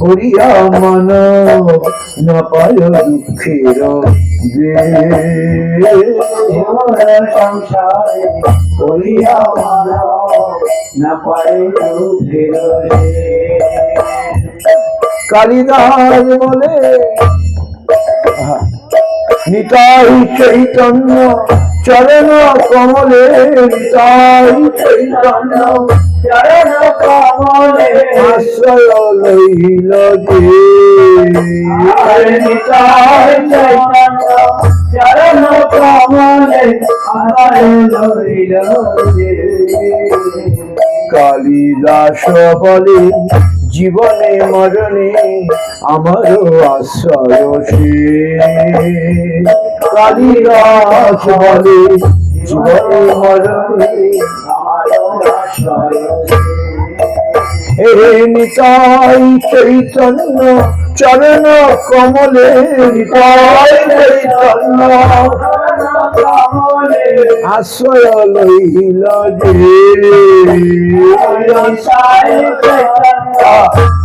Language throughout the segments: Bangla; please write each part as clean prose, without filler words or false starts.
করিয়া মানব না পায় দুঃখের সংসারে করিয়া মানব না পায় দুঃখের। কালিদাস বলে নিতাই চৈতন্য চরণ কমলে, নিতাই চৈতন্য চরণ কমলে আশ্রয় লইল যে। নিতাই চৈতন্য চরণ কমলে আশ্রয় লইল যে। কালিদাস বলে জীবনে মরণে আমার আশ্রয় সে। কালিদাস বলে জীবনে মরণে হে নিতাই চৈতন্য চরণ কমলে, নিতাই চৈতন্য আশ্রয় লইল যে।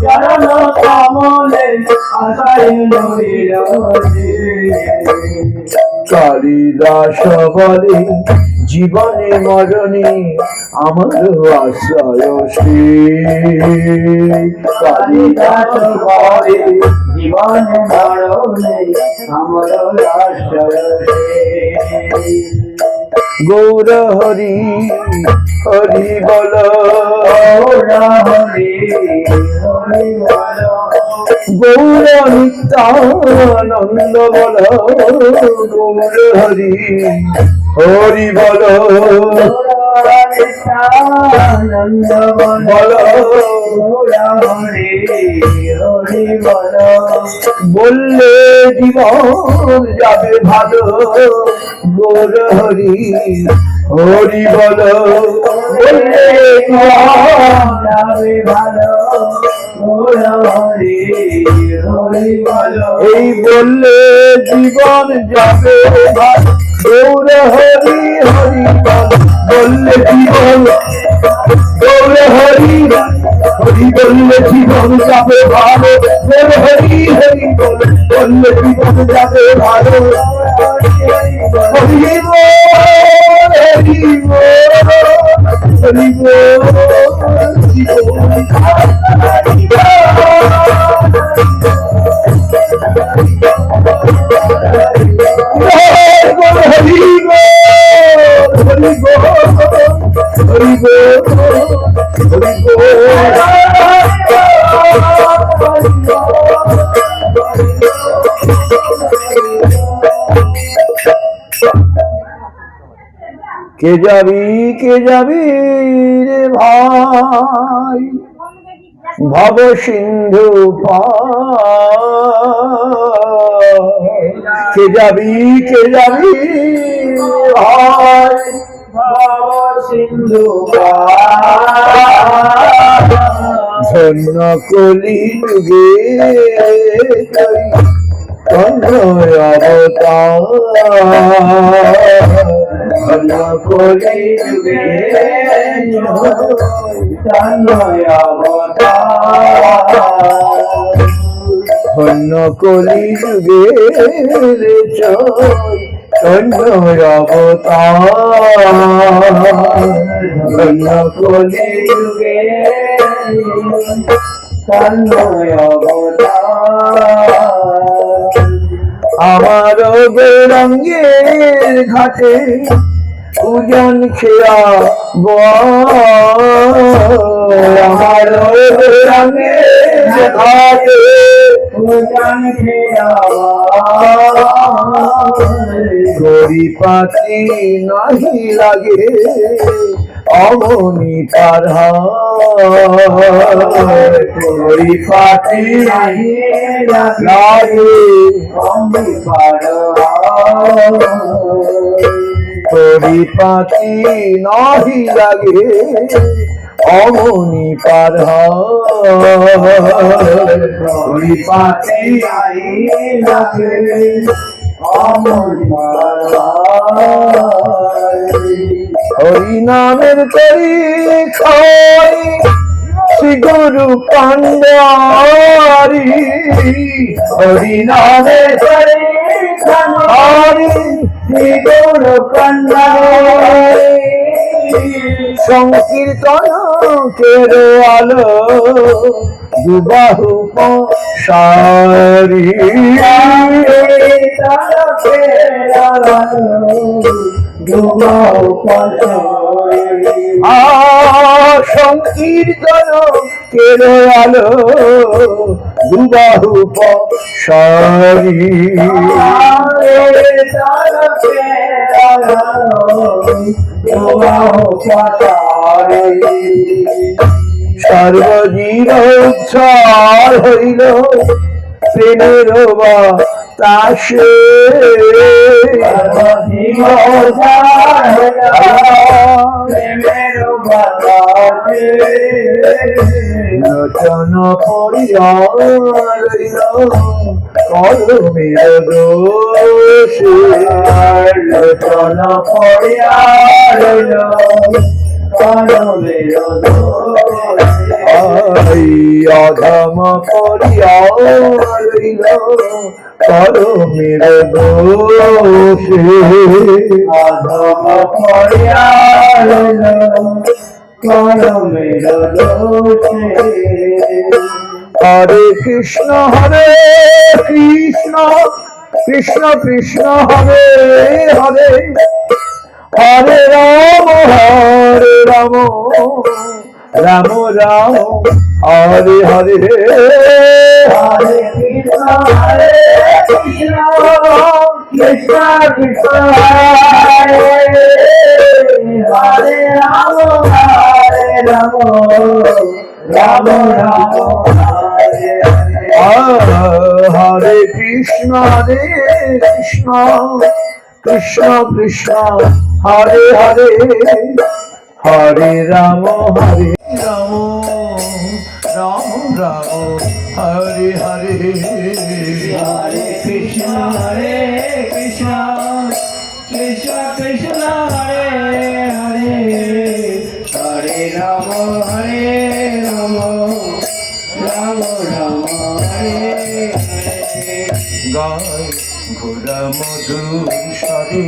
চরণ কমলে আশ্রয় লইল যে। কালিদাস বলে জীবনে মরণে আমার আশ্রয় সে। কালিদাস বলে জীবনে মরণে আমার আশ্রয় সে। গৌর হরি হরি বল, গৌর হরি হরি বল, গৌর নিত্যানন্দ বল, গৌর হরি হরি বল, নিত্যানন্দ বল, গৌর হরি হরি বল। বললে জীবন যাবে ভালো, গৌর হরি হরি বল, বললে যাবে ভালো, গৌর হরি হরি বল। এই বললে জীবন যাবে ভালো, গৌর হরি হরি বল, বললে জীবন গৌর হরি হরি বললে জীবন যাবে ভালো, গৌর হরি হরি বল, বললে জীবন যাবে ভালো। হরি বল হরি বল হরি বল হরি কে যাবি রে ভাই ভব সিন্ধু পার। কে যাবি ভাই ভব সিন্ধু পার। ধন্য কলি যুগে ধন্য অবতার, ধন্য কলি যুগে ধন্য অবতার। ধন্য কলি যুগে ধন্য অবতার, ধন্য কলি যুগে ধন্য অবতার। আমার গৌরাঙ্গের ঘাটে পূজন খেয়া আমার গৌরাঙ্গের ঘাটে পূজন খেয়া গরি পাতি নাহি লাগে অমনি পার গরি পাতি নাহি লাগে অমনি পার গরি পাতি নাহি লাগে অমনি পার গরি পাতি নাহি লাগে অমনি পার। হরি নামের করি খাই শ্রী গুরু পান্ডার হরি নামে হরে হরি শ্রী গৌর কন্যা সংকীর্তন কেরো আলো দুবাহু সারি সংকীর্তন কেরো আলো দুবাহু সারি সর্বজীব উচ্ছ্বাস হইল প্রেমের তাসে লোচন পড়িয়া রইল কলমের দোষে লোচন পড়িয়া রইল কলমের অধম করিয়া রইল কলমের দোষে অধম পড়িয়া রইল কলমের দোষে হরে কৃষ্ণ কৃষ্ণ কৃষ্ণ হরে হরে হরে রাম রাম রাম হরে হরে হরে কৃষ্ণ কৃষ্ণ কৃষ্ণ হরে হরে রাম রাম রাম হরে হরে কৃষ্ণ কৃষ্ণ কৃষ্ণ হরে হরে হরে রাম রাম রাম হরে হরে হরে কৃষ্ণ কৃষ্ণ কৃষ্ণ হরে হরে হরে রাম রাম রাম হরে গায় ঘোড়া মধুর স্বরে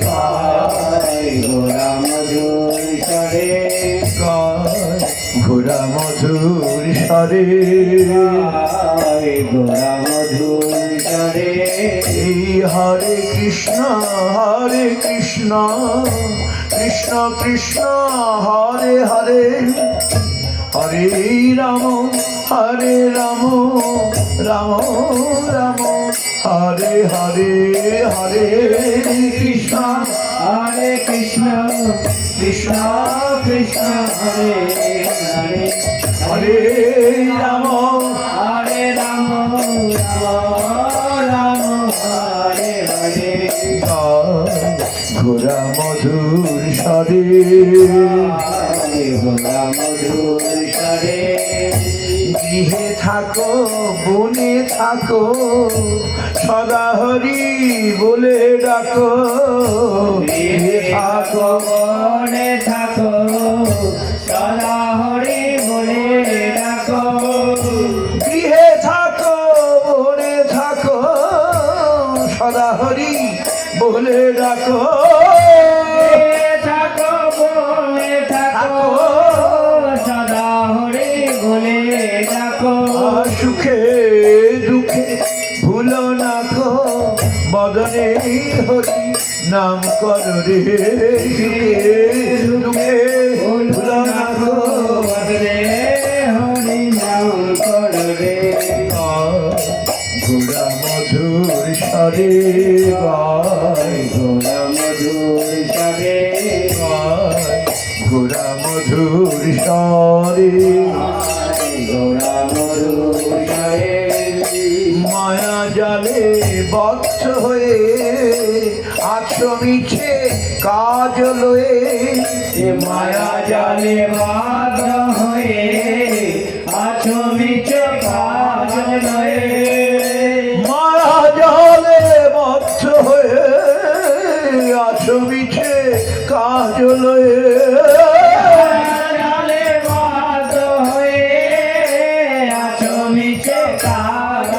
গায় ঘোড়া মধুর স্বরে গায় ঘোড়া মধুর স্বরে গায় ঘোড়া মধুর স্বরে হরে কৃষ্ণ কৃষ্ণ কৃষ্ণ হরে হরে হরে রাম রাম রাম হরে হরে হরে কৃষ্ণ কৃষ্ণ কৃষ্ণ কৃষ্ণ হরে হরে হরে রাম রাম রাম হরে হরে ঘোড়া মধুর স্বরে ঘোড়া মধুর স্বরে গৃহে থাকো বনে থাকো সদা হরি বলে ডাকো গৃহে থাকো বনে থাকো সদা হরি বলে ডাকো গৃহে থাকো বনে থাকো সদা হরি বলে ডাকো থাকো বনে থাকো সদা হরি বলে ডাকো সুখে দুঃখে ভুলো না কো বদনে হরি নাম করো রে সুখে দুঃখে ভুলো না কো বদলে হরি নাম করো রে ঘোড়া মধুর স্বরে গায় ঘোড়া মধুর স্বরে ঘোড়া মধুর স্বরে ঘোড়া মধুর স্বরে মায়া জালে বদ্ধ হয়ে আছো মিছে কাজ লয়ে মায়া জালে বাধ হয়ে আছো মিছ কাজ লয়ে মায়া জালে বদ্ধ হয়ে আছো মিছে কাজ লয়ে জালে বাধ হয়ে আছো মিছ কাজ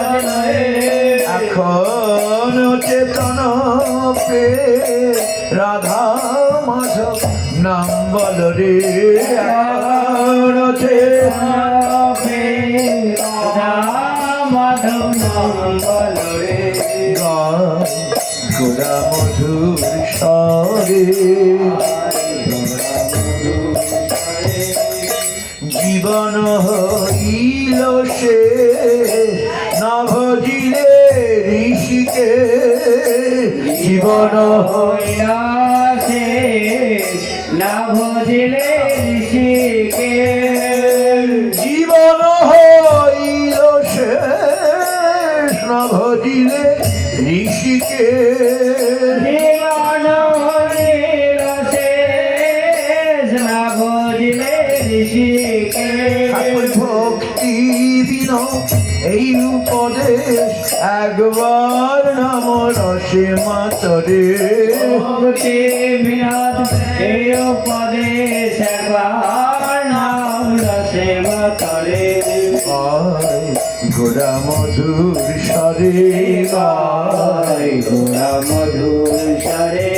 নাম বল রে রথে মাধব নাম বলো রে গোড়া মধুর স্বরে জীবন হইল সে না ভজিলে ঋষিকে জীবন হইয়াছে না ভজিলে ঋষিকে জীবন হইল সে না ভজিলে ঋষিকে জীবন হইয়াছে না ভজিলে ঋষিকে ভক্তি বিন এই উপদেশ একবার নাম রসে মাতরে ভক্তি বিনোদ এই উপদেশ একবার নাম রসে মাতরে গোড়া মধুর স্বরে গায় গোড়া মধুর স্বরে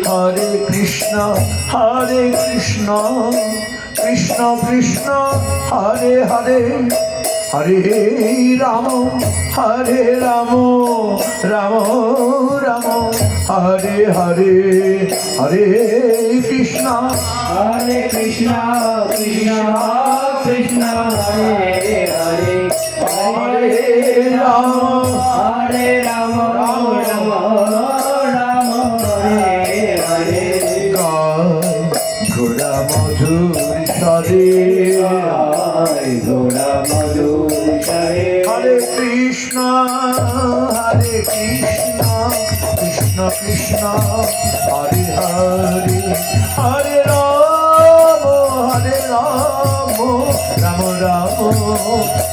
হরে কৃষ্ণ কৃষ্ণ কৃষ্ণ হরে হরে হরে রাম রাম রাম হরে হরে হরে কৃষ্ণ কৃষ্ণ কৃষ্ণ হরে হরে হরে রাম হরে রাম রাম রাম হরে হরে ঘোড়া মধুর স্বরে গোড়া মধুর স্বরে হরে কৃষ্ণ কৃষ্ণ কৃষ্ণ হরে হরে হরে রাম রাম রাম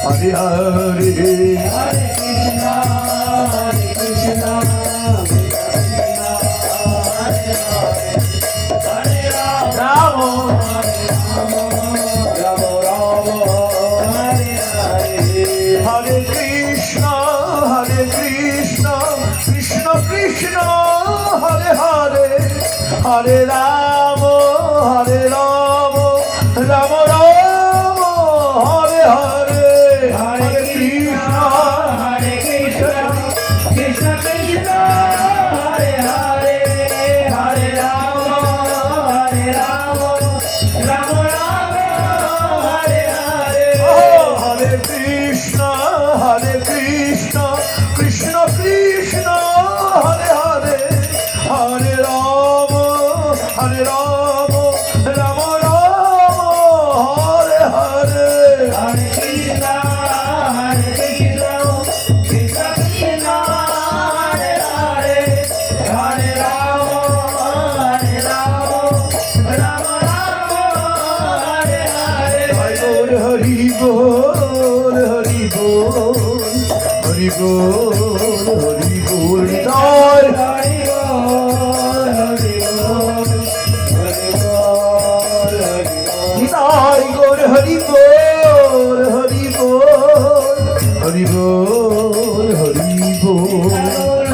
হরে হরে হরে কৃষ্ণ হরে রাম রাম রাম হরে হরে হরে কৃষ্ণ কৃষ্ণ কৃষ্ণ হরে হরে হরে রাম রাম রাম হরে হরে হরে কৃষ্ণ হরে কৃষ্ণ কৃষ্ণ কৃষ্ণ হরে হরে হরে রাম রাম রাম হরে হরে হরে কৃষ্ণ কৃষ্ণ কৃষ্ণ হরে হরে হরে রাম রাম রাম হরে হরে হরে কৃষ্ণ কৃষ্ণ কৃষ্ণ হরে হরে হরে রাম রাম হরে হরে হরি বল হরি বল হরি বল হরি বল জয় হরি বল হরি বল হরি বল নিতাই গৌর হরি বল হরি বল হরি বল হরি বল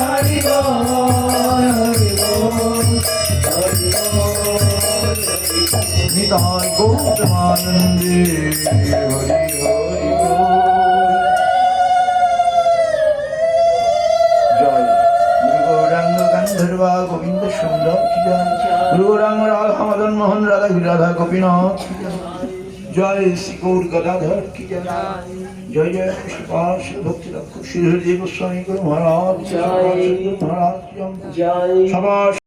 হরি বল হরি বল হরি বল নিতাই গৌতমানন্দে হরি হরি বল জয় গুরু গৌরাঙ্গ গান্ধর্বা গোবিন্দ সুন্দর কি জয় গুরু গৌরাঙ্গ রাধা মদন মোহন রাধা রাধা গোপীনাথ কি জয় জয় শ্রী গৌর গদাধর কি জয় জয় জয় সুপাশ ভক্তি রক্ষ শ্রী হরিদেব গোস্বামী গুরু মহারাজ জয়। মহারাজ জয় সবার